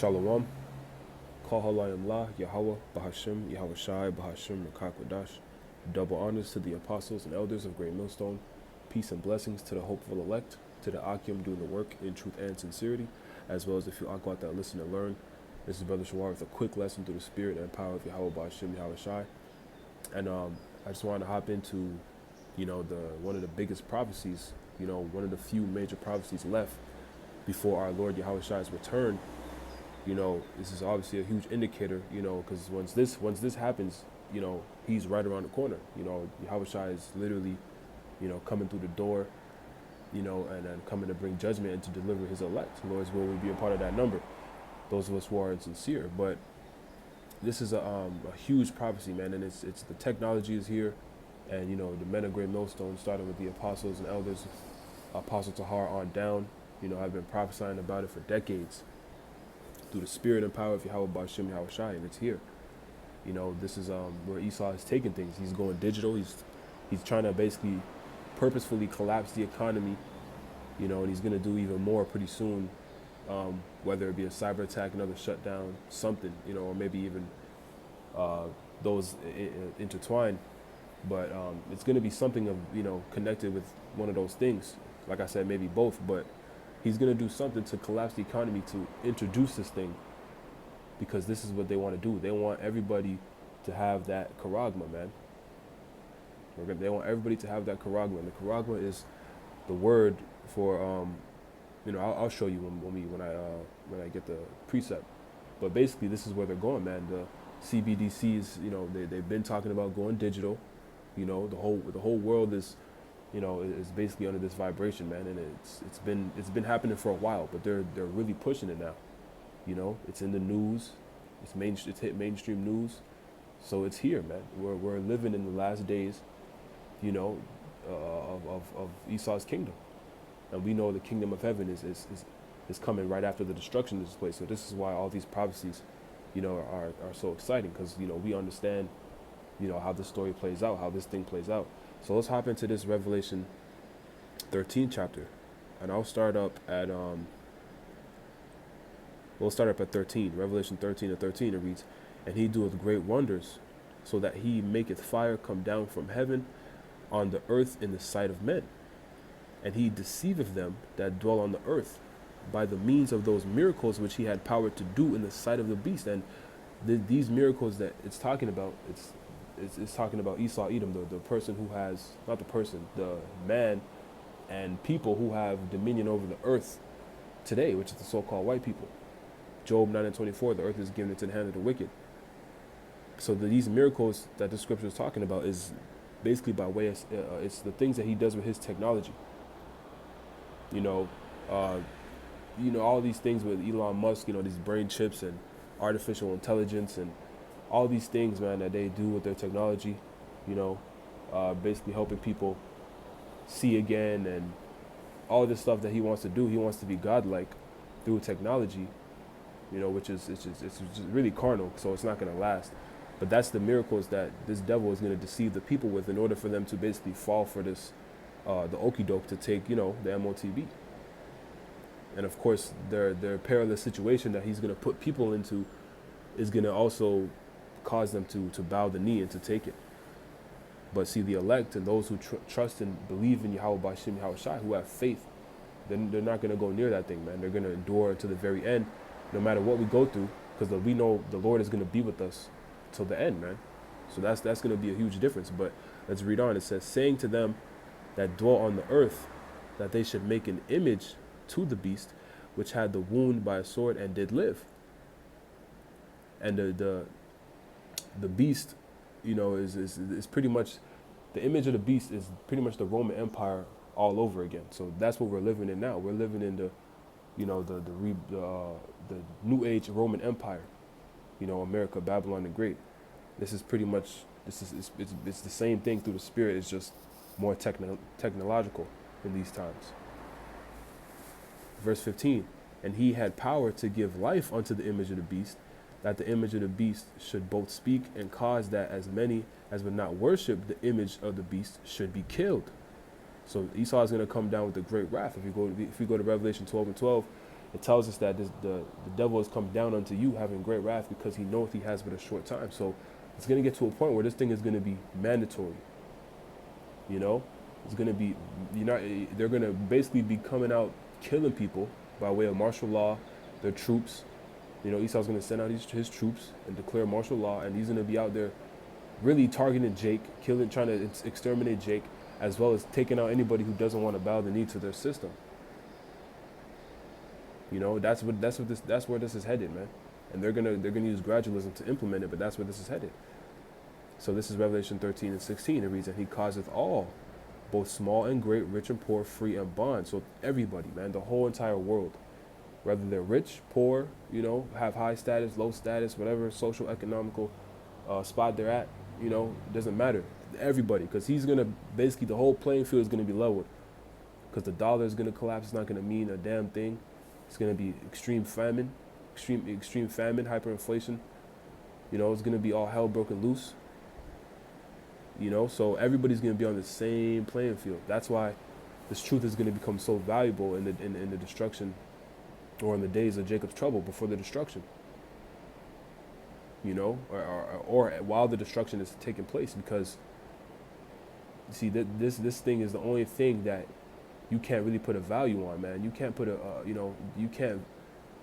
Shalom, Kahalayim La, Yahweh, Bahashim, Yahweh Shai, Bahashim, Rakakwadash. Double honors to the apostles and elders of Great Millstone. Peace and blessings to the hopeful elect, to the Akim doing the work in truth and sincerity, as well as the few Akwat that listen and learn. This is Brother Shawar with a quick lesson through the spirit and power of Yahweh Bahashim, Yahweh Shai. And I just wanted to hop into, one of the biggest prophecies, one of the few major prophecies left before our Lord Yahweh Shai's return. This is obviously a huge indicator, because once this happens, he's right around the corner. Yahweh Shai is literally, coming through the door, and then coming to bring judgment and to deliver his elect. Lord's will be a part of that number, those of us who are insincere. But this is a huge prophecy, man, and it's the technology is here, and the men of Great Millstone, starting with the apostles and elders, Apostle Tahar on down, I've been prophesying about it for decades through the spirit and power of Yahweh Bashim Yahweh Shai, and it's here. This is where Esau is taking things. He's going digital. He's trying to basically purposefully collapse the economy, and he's going to do even more pretty soon, whether it be a cyber attack, another shutdown, something, or maybe even those intertwined. But it's going to be something of, connected with one of those things. Like I said, maybe both, but he's going to do something to collapse the economy to introduce this thing, because this is what they want to do. They want everybody to have that Charagma, man. They want everybody to have that Charagma. And the Charagma is the word for, I'll show you when I get the precept. But basically, this is where they're going, man. The CBDCs, they've been talking about going digital. The whole world is, is basically under this vibration, man, and it's been happening for a while, but they're really pushing it now. It's in the news, it's hit mainstream news, so it's here, man. We're living in the last days, of Esau's kingdom, and we know the kingdom of heaven is coming right after the destruction of this place. So this is why all these prophecies, are so exciting, because we understand, how this story plays out, how this thing plays out. So let's hop into this Revelation 13 chapter, and I'll start up at we'll start up at 13. Revelation 13:13, it reads, "And he doeth great wonders, so that he maketh fire come down from heaven on the earth in the sight of men. And he deceiveth them that dwell on the earth by the means of those miracles which he had power to do in the sight of the beast." And these miracles that it's talking about, it's talking about Esau, Edom, the person who has, not the person, the man and people who have dominion over the earth today, which is the so-called white people. Job 9:24, the earth is given into the hand of the wicked. So these miracles that the scripture is talking about is basically by way of, it's the things that he does with his technology. All these things with Elon Musk, these brain chips and artificial intelligence and all these things, man, that they do with their technology, basically helping people see again, and all this stuff that he wants to do. He wants to be godlike through technology, which is it's just really carnal, so it's not going to last. But that's the miracles that this devil is going to deceive the people with in order for them to basically fall for this, the okie doke to take, the MOTB. And of course, their perilous situation that he's going to put people into is going to also cause them to bow the knee and to take it. But see, the elect and those who trust and believe in Yahweh Bashim Yahweh Shai, who have faith, then they're not going to go near that thing, man. They're going to endure to the very end, no matter what we go through, because we know the Lord is going to be with us till the end, man. So that's going to be a huge difference. But let's read on. It says, "Saying to them that dwell on the earth, that they should make an image to the beast, which had the wound by a sword and did live." And the beast, is pretty much, the image of the beast is pretty much the Roman Empire all over again. So that's what we're living in now. We're living in the New Age Roman Empire, America, Babylon the Great. This is pretty much, it's the same thing through the spirit. It's just more technological in these times. Verse 15, "And he had power to give life unto the image of the beast, that the image of the beast should both speak and cause that as many as would not worship the image of the beast should be killed." So Esau is going to come down with a great wrath. If we go to Revelation 12:12, it tells us that the devil has come down unto you having great wrath because he knoweth he has but a short time. So it's going to get to a point where this thing is going to be mandatory. You know, it's going to be, they're going to basically be coming out killing people by way of martial law, their troops. Esau's going to send out his troops and declare martial law, and he's going to be out there really targeting Jake, trying to exterminate Jake, as well as taking out anybody who doesn't want to bow the knee to their system. That's where this is headed, man. And they're gonna use gradualism to implement it, but that's where this is headed. So this is Revelation 13 and 16. It reads that he causeth all, both small and great, rich and poor, free and bond. So everybody, man, the whole entire world, whether they're rich, poor, have high status, low status, whatever social economical spot they're at, doesn't matter. Everybody, because he's gonna basically, the whole playing field is gonna be leveled, because the dollar is gonna collapse. It's not gonna mean a damn thing. It's gonna be extreme famine, hyperinflation. It's gonna be all hell broken loose. So everybody's gonna be on the same playing field. That's why this truth is gonna become so valuable in the destruction, or in the days of Jacob's trouble before the destruction. Or while the destruction is taking place, because see that this thing is the only thing that you can't really put a value on, man. You can't put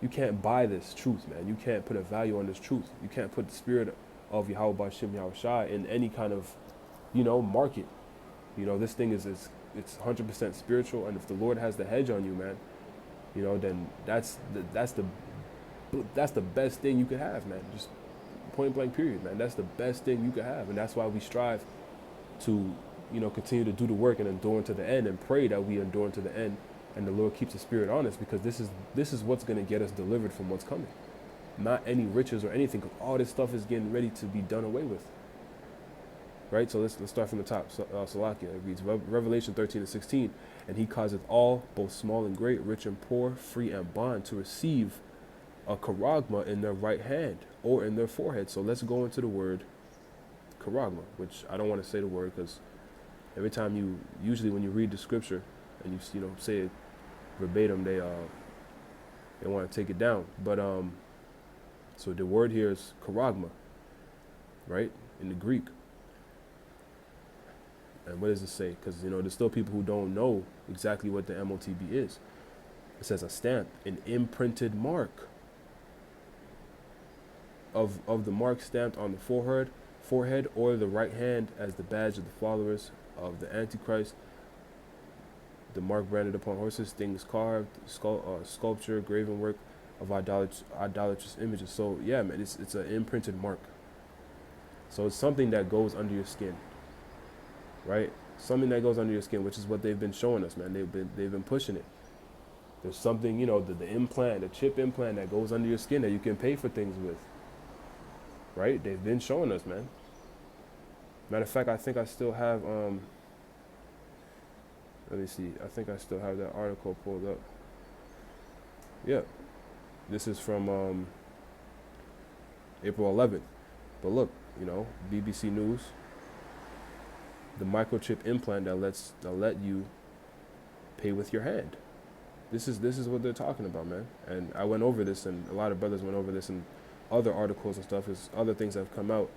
you can't buy this truth, man. You can't put a value on this truth. You can't put the spirit of Yahweh B'Shem Yahushai in any kind of market. This thing is it's 100% spiritual, and if the Lord has the hedge on you, man, then that's the best thing you could have, man. Just point blank period, man. That's the best thing you could have, and that's why we strive to continue to do the work and endure to the end, and pray that we endure to the end, and the Lord keeps the spirit on us, because this is what's going to get us delivered from what's coming, not any riches or anything, because all this stuff is getting ready to be done away with. Right, so let's start from the top. Salakia, it reads Revelation 13 and 16, and he causeth all, both small and great, rich and poor, free and bond, to receive a charagma in their right hand or in their forehead. So let's go into the word charagma, which I don't want to say the word, because every time usually when you read the scripture and you say it verbatim, they want to take it down. But so the word here is charagma, right, in the Greek. And what does it say? Because there's still people who don't know exactly what the MOTB is. It says a stamp, an imprinted mark of the mark stamped on the forehead or the right hand, as the badge of the followers of the Antichrist. The mark branded upon horses, things carved, sculpture, graven work of idolatrous images. So yeah, man, it's an imprinted mark. So it's something that goes under your skin. Right, something that goes under your skin, which is what they've been showing us, man. They've been pushing it. There's something, the implant, the chip implant that goes under your skin that you can pay for things with. Right, they've been showing us, man. Matter of fact, I think I still have let me see. I think I still have that article pulled up. Yeah, this is from April 11th. But look, BBC News. The microchip implant that let you pay with your hand. This is what they're talking about, man. And I went over this, and a lot of brothers went over this in other articles and stuff. There's other things that have come out,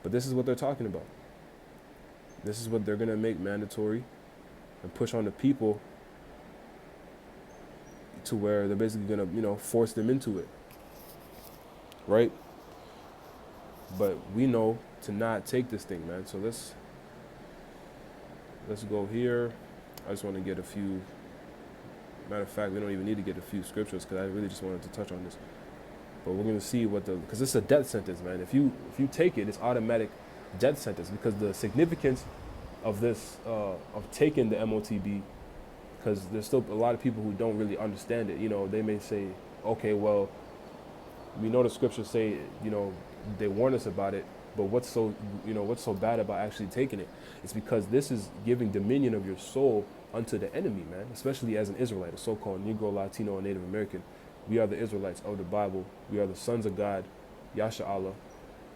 but this is what they're talking about. This is what they're gonna make mandatory and push on the people, to where they're basically gonna force them into it, right? But we know to not take this thing, man. So let's go here. I just want to get a few. Matter of fact, we don't even need to get a few scriptures, because I really just wanted to touch on this. But we're going to see because it's a death sentence, man. If you take it, it's automatic death sentence, because the significance of this, of taking the MOTB, because there's still a lot of people who don't really understand it. They may say, okay, well, we know the scriptures say, they warn us about it, but what's so bad about actually taking it? It's because this is giving dominion of your soul unto the enemy, man, especially as an Israelite, a so-called Negro, Latino, and Native American. We are the Israelites of the Bible. We are the sons of God, Yasharala,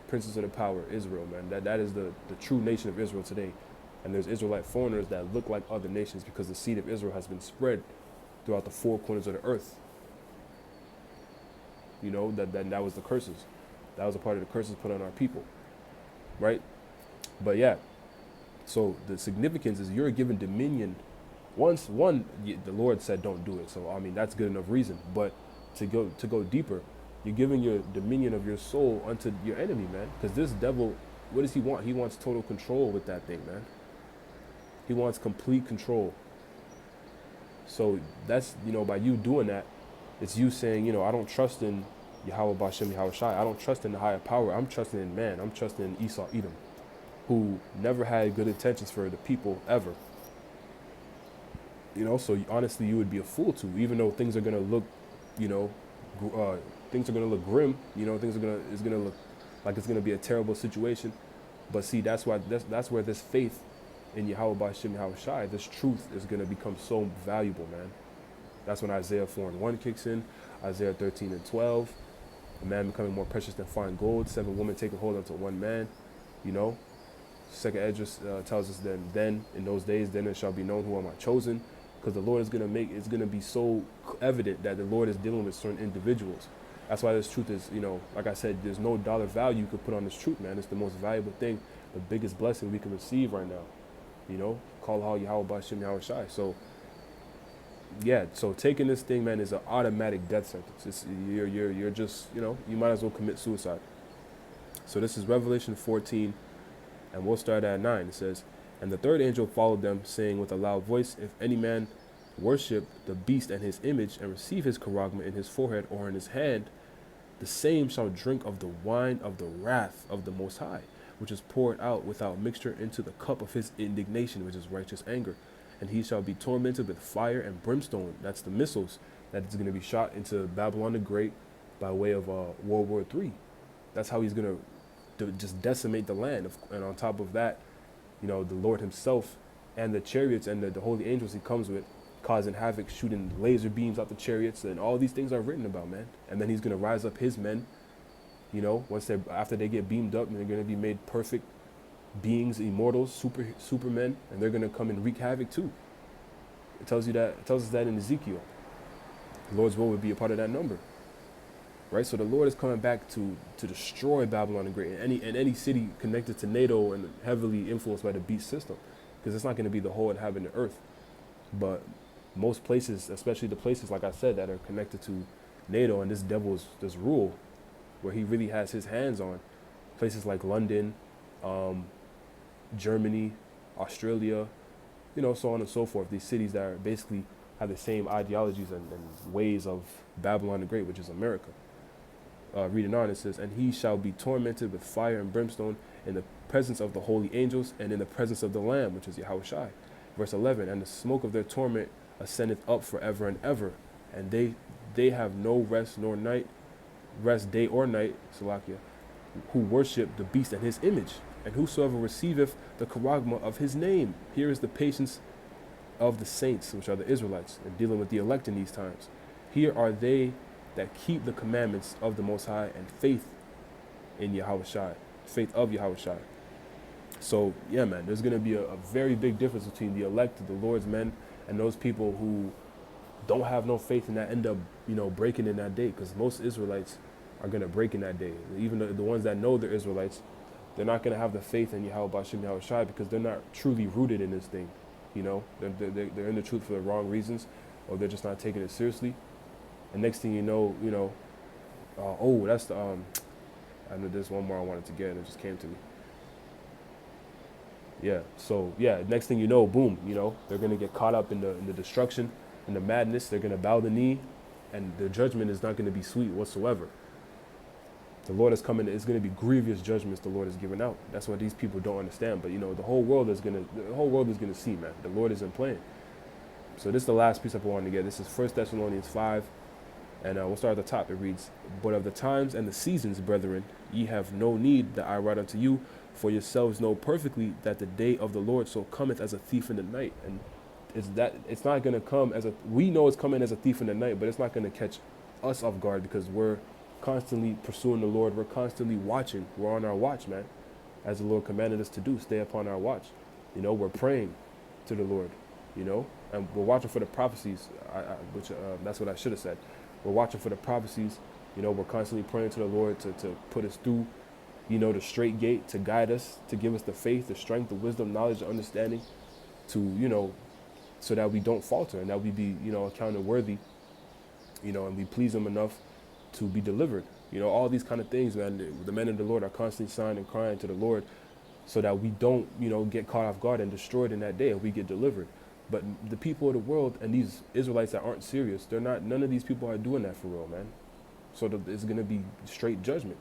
princes of the power, Israel, man. That is the true nation of Israel today. And there's Israelite foreigners that look like other nations, because the seed of Israel has been spread throughout the four corners of the earth. You know, that was the curses. That was a part of the curses put on our people, right? But yeah, so the significance is you're given dominion. The Lord said don't do it. So I mean that's good enough reason. But to go deeper, you're giving your dominion of your soul unto your enemy, man. Because this devil, what does he want? He wants total control with that thing, man. He wants complete control. So that's, you know, by you doing that, it's you saying, you know, I don't trust in Yahweh Bashem Yahweh Shai. I don't trust in the higher power. I'm trusting in man. I'm trusting in Esau Edom, who never had good intentions for the people ever. You know, so honestly, you would be a fool to, even though things are gonna look, you know, things are gonna look grim. You know, it's gonna look like it's gonna be a terrible situation. But see, that's where this faith in Yahweh Bashem Yahweh Shai, this truth is gonna become so valuable, man. That's when Isaiah 4:1 kicks in, Isaiah 13:12. A man becoming more precious than fine gold. 7 women taking hold unto one man. You know, Second Esdras tells us that then in those days, then it shall be known who am I chosen, because the Lord is it's gonna be so evident that the Lord is dealing with certain individuals. That's why this truth is, you know, like I said, there's no dollar value you could put on this truth, man. It's the most valuable thing, the biggest blessing we can receive right now. You know, call how Yahweh Bashem Yahweh Shai. So yeah, so taking this thing, man, is an automatic death sentence. It's, you're just, you know, you might as well commit suicide. So this is Revelation 14, and we'll start at 9. It says, and the third angel followed them, saying with a loud voice, if any man worship the beast and his image, and receive his charagma in his forehead or in his hand, the same shall drink of the wine of the wrath of the Most High, which is poured out without mixture into the cup of his indignation, which is righteous anger. And he shall be tormented with fire and brimstone. That's the missiles that is going to be shot into Babylon the Great by way of World War III. That's how he's going to just decimate the land. And on top of that, you know, the Lord himself and the chariots and the holy angels he comes with, causing havoc, shooting laser beams out the chariots, and all these things are written about, man. And then he's going to rise up his men, you know, after they get beamed up, and they're going to be made perfect beings, immortals, supermen, and they're going to come and wreak havoc too. It tells us that in Ezekiel. The Lord's will would be a part of that number, right? So the Lord is coming back to destroy Babylon the Great and any city connected to NATO and heavily influenced by the beast system, because it's not going to be the whole inhabited earth. But most places, especially the places, like I said, that are connected to NATO and this devil's this rule, where he really has his hands on, places like London, Germany, Australia, you know, so on and so forth. These cities that are basically have the same ideologies and ways of Babylon the Great, which is America. Reading on, it says, and he shall be tormented with fire and brimstone in the presence of the holy angels and in the presence of the Lamb, which is Yahweh Shai. Verse 11, and the smoke of their torment ascendeth up forever and ever, and they have no rest day or night, Salakia, who worship the beast and his image, and whosoever receiveth the charagma of his name. Here is the patience of the saints, which are the Israelites, and dealing with the elect in these times. Here are they that keep the commandments of the Most High and faith in Yahweh Shai, faith of Yahweh Shai. So yeah, man, there's going to be a very big difference between the elect, the Lord's men, and those people who don't have no faith and that end up, you know, breaking in that day, because most Israelites are going to break in that day. Even the ones that know they're Israelites, they're not going to have the faith in Yahweh Bashem Yahweh Shai, because they're not truly rooted in this thing. You know, they're in the truth for the wrong reasons, or they're just not taking it seriously. And next thing you know, that's the I know there's one more I wanted to get and it just came to me. Yeah, so yeah, next thing you know, boom, you know, they're gonna get caught up in the destruction, in the madness. They're gonna bow the knee, and their judgment is not gonna be sweet whatsoever. The Lord is coming. It's gonna be grievous judgments the Lord is giving out. That's what these people don't understand. But you know, the whole world is gonna see, man. The Lord isn't playing. So this is the last piece I wanted to get. This is 1 Thessalonians 5, and we'll start at the top. It reads, but of the times and the seasons, brethren, ye have no need that I write unto you, for yourselves know perfectly that the day of the Lord so cometh as a thief in the night. And it's not going to come as we know it's coming as a thief in the night, but it's not going to catch us off guard, because we're constantly pursuing the Lord. We're constantly watching. We're on our watch, man, as the Lord commanded us to do. Stay upon our watch. You know, we're praying to the Lord, you know, and we're watching for the prophecies, which that's what I should have said. We're watching for the prophecies You know, we're constantly praying to the Lord to put us through, you know, the straight gate, to guide us, to give us the faith, the strength, the wisdom, knowledge, the understanding, to, you know, so that we don't falter and that we be, you know, accounted worthy, you know, and we please him enough to be delivered. You know, all these kind of things, man. The men of the Lord are constantly sighing and crying to the Lord so that we don't, you know, get caught off guard and destroyed in that day and we get delivered. But the people of the world and these Israelites that aren't serious, they're not, none of these people are doing that for real, man. So it's going to be straight judgment.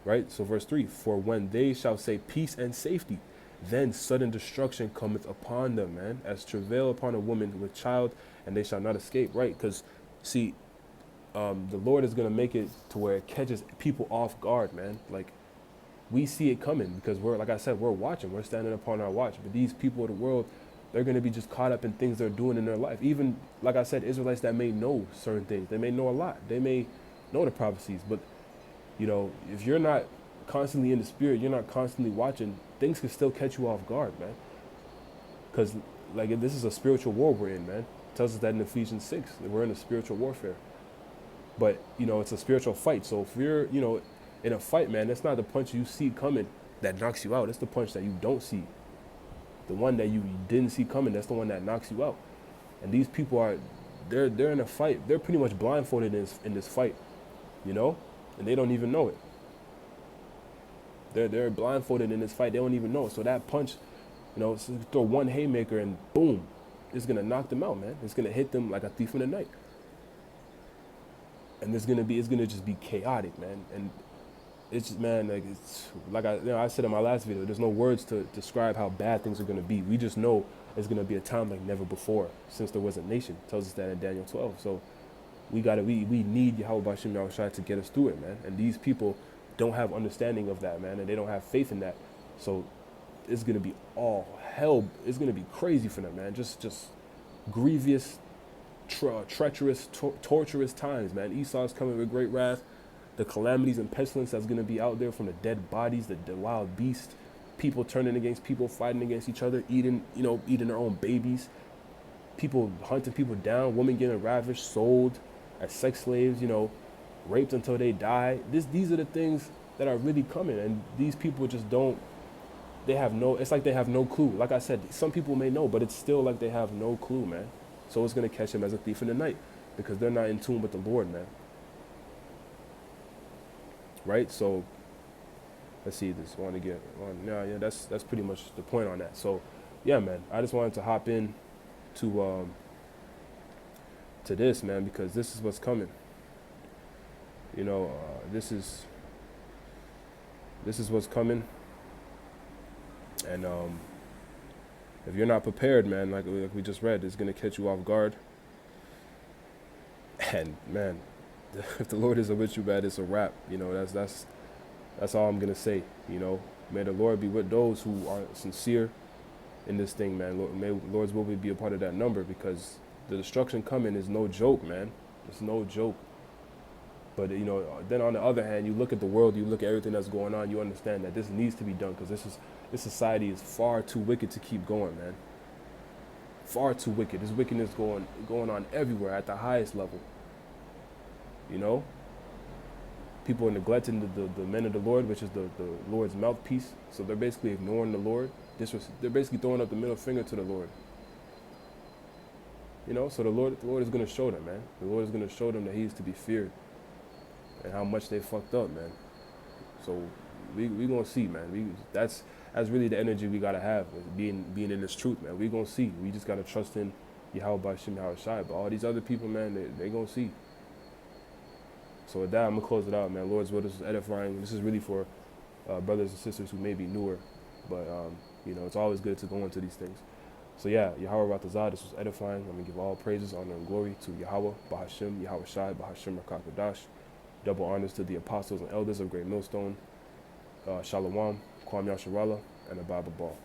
Right? So verse 3, for when they shall say peace and safety, then sudden destruction cometh upon them, man, as travail upon a woman with child, and they shall not escape. Right? Because, see, the Lord is going to make it to where it catches people off guard, man. Like, we see it coming because we're, like I said, we're watching. We're standing upon our watch. But these people of the world, they're going to be just caught up in things they're doing in their life. Even, like I said, Israelites that may know certain things. They may know a lot. They may know the prophecies. But, you know, if you're not constantly in the spirit, you're not constantly watching, things can still catch you off guard, man. Because, like, this is a spiritual war we're in, man. It tells us that in Ephesians 6, that we're in a spiritual warfare. But, you know, it's a spiritual fight. So if you're, you know, in a fight, man, that's not the punch you see coming that knocks you out. It's the punch that you don't see. The one that you didn't see coming, that's the one that knocks you out. And these people are, they're in a fight. They're pretty much blindfolded in this fight, you know, and they don't even know it. They're blindfolded in this fight. They don't even know it. So that punch, you know, so throw one haymaker and boom, it's going to knock them out, man. It's going to hit them like a thief in the night. And it's going to just be chaotic, man. And it's just, man, like, it's like I said in my last video, there's no words to describe how bad things are going to be. We just know it's going to be a time like never before since there was a nation. It tells us that in Daniel 12. So we need Yahweh Bashim Yahushua to get us through it, man. And these people don't have understanding of that, man, and they don't have faith in that. So it's going to be all hell. It's going to be crazy for them, man. Just grievous, treacherous, torturous times, man. Esau's coming with great wrath. The calamities and pestilence that's going to be out there from the dead bodies, the wild beasts, people turning against people, fighting against each other, eating their own babies, people hunting people down, women getting ravished, sold as sex slaves, you know, raped until they die. These are the things that are really coming, and these people just don't. It's like they have no clue. Like I said, some people may know, but it's still like they have no clue, man. So it's going to catch them as a thief in the night because they're not in tune with the Lord, man. Right? So let's see this. I want to get on. Yeah, that's pretty much the point on that. So yeah, man, I just wanted to hop in to this, man, because this is what's coming. You know, this is what's coming. And if you're not prepared, man, like we just read, it's going to catch you off guard. And man, if the Lord isn't with you, man, it's a wrap. You know, that's all I'm going to say. You know, may the Lord be with those who are sincere in this thing, man. May the Lord's will be a part of that number, because the destruction coming is no joke, man. It's no joke. But, you know, then on the other hand, you look at the world, you look at everything that's going on, you understand that this needs to be done, because this society is far too wicked to keep going, man. Far too wicked. There's wickedness going on everywhere at the highest level. You know? People are neglecting the men of the Lord, which is the Lord's mouthpiece. So they're basically ignoring the Lord. They're basically throwing up the middle finger to the Lord. You know, so the Lord is going to show them, man. The Lord is going to show them that he is to be feared and how much they fucked up, man. So we going to see, man. That's really the energy we got to have, being in this truth, man. We going to see. We just got to trust in Yahweh Bashim Yahushua. But all these other people, man, they going to see. So with that, I'm going to close it out, man. Lord's will, this is edifying. This is really for brothers and sisters who may be newer. But, you know, it's always good to go into these things. So yeah, Yahweh Ratazah, this was edifying. I'm going to give all praises, honor, and glory to Yahweh, Bahashim, Yahweh Shai, Bahashim, Rakakwadash. Double honors to the apostles and elders of Great Millstone. Shalom, Kwam Yasharala, and Ababa Ball.